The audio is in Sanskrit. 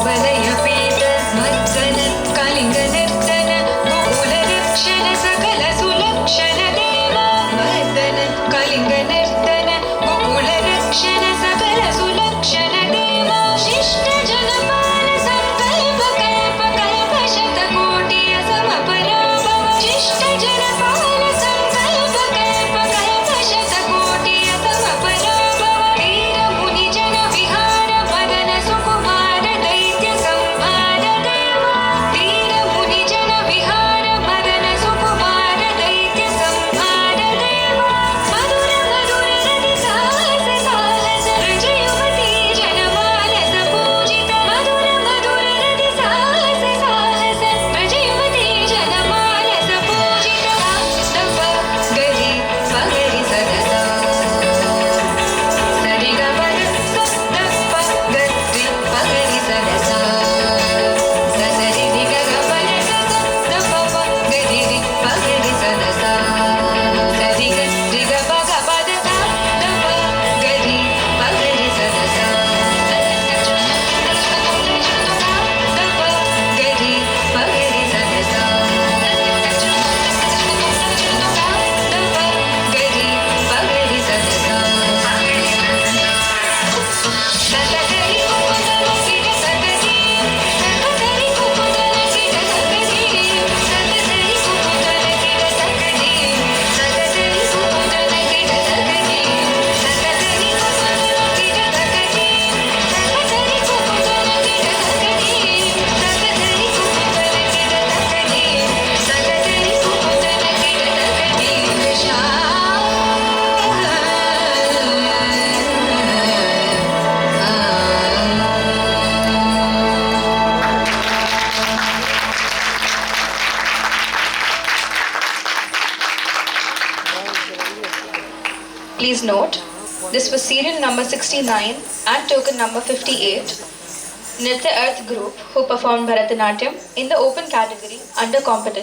ವಲಯ ಪೀಠ ಮದ್ದನ ಕಲಿಂಗ ನರ್ತನ ಗೋಕುಲ ರಕ್ಷಣ ಸಕಲ ಸುಲಕ್ಷಣ ದೇವ ಮದ್ದನ ಕಲಿಂಗ ನರ್ತನ ಗೋಕುಲ ರಕ್ಷಣ ಸಕಲ ಸುಲಕ್ಷಣ ದೇವ ಶಿಷ್ಟ ಜನಪಾಲ ಸಂಕಲ್ಪ ಕಲ್ಪ ಕಲ್ಪ ಶತಕೋಟಿಯ ಸಮಪರಾಭವ ಶಿಷ್ಟ ಜನಪಾಲ ಸಂಕಲ್ಪ ಕಲ್ಪ ಕಲ್ಪ ಶತಕೋಟಿಯ ಸಮಪರಾಭವ वीर मुनि जन विहार मदन सुकुमार दैत्य संहार देवा वीर मुनि जन विहार मदन सुकुमार दैत्य संहार देवा मधुर मधुर रति साहस साहस ब्रज युवती जनमानस पूजित मधुर मधुर रति साहस साहस ब्रज युवती जनमानस पूजित तप गरि पगरि सदसा सरिग पद सप्तप गरि पगरि सदसा ससरि दिग पद सप्तप गरि पगरि सदसा सरिग दिग पग पद सप्तप गरि पगरि सदसा सप्तप गरि पगरि सदसा सप्तप गरि पगरि सदसा सतगरि कुमुदल गिर सगरि सतगरि कुमुदल गिर सगरि सतगरि कुमुदल गिर सगरि सतगरि कुमुदल गिर सगरि सतगरि कुमुदल गिर सगरि सतगरि कुमुदल गिर सगरि सतगरि कुमुदल गिर सगरि सतगरि कुमुदल गिर सगरि Please note, this was serial number 69 and token number 58, Nritya Earth Group, who performed Bharatanatyam in the open category under competition.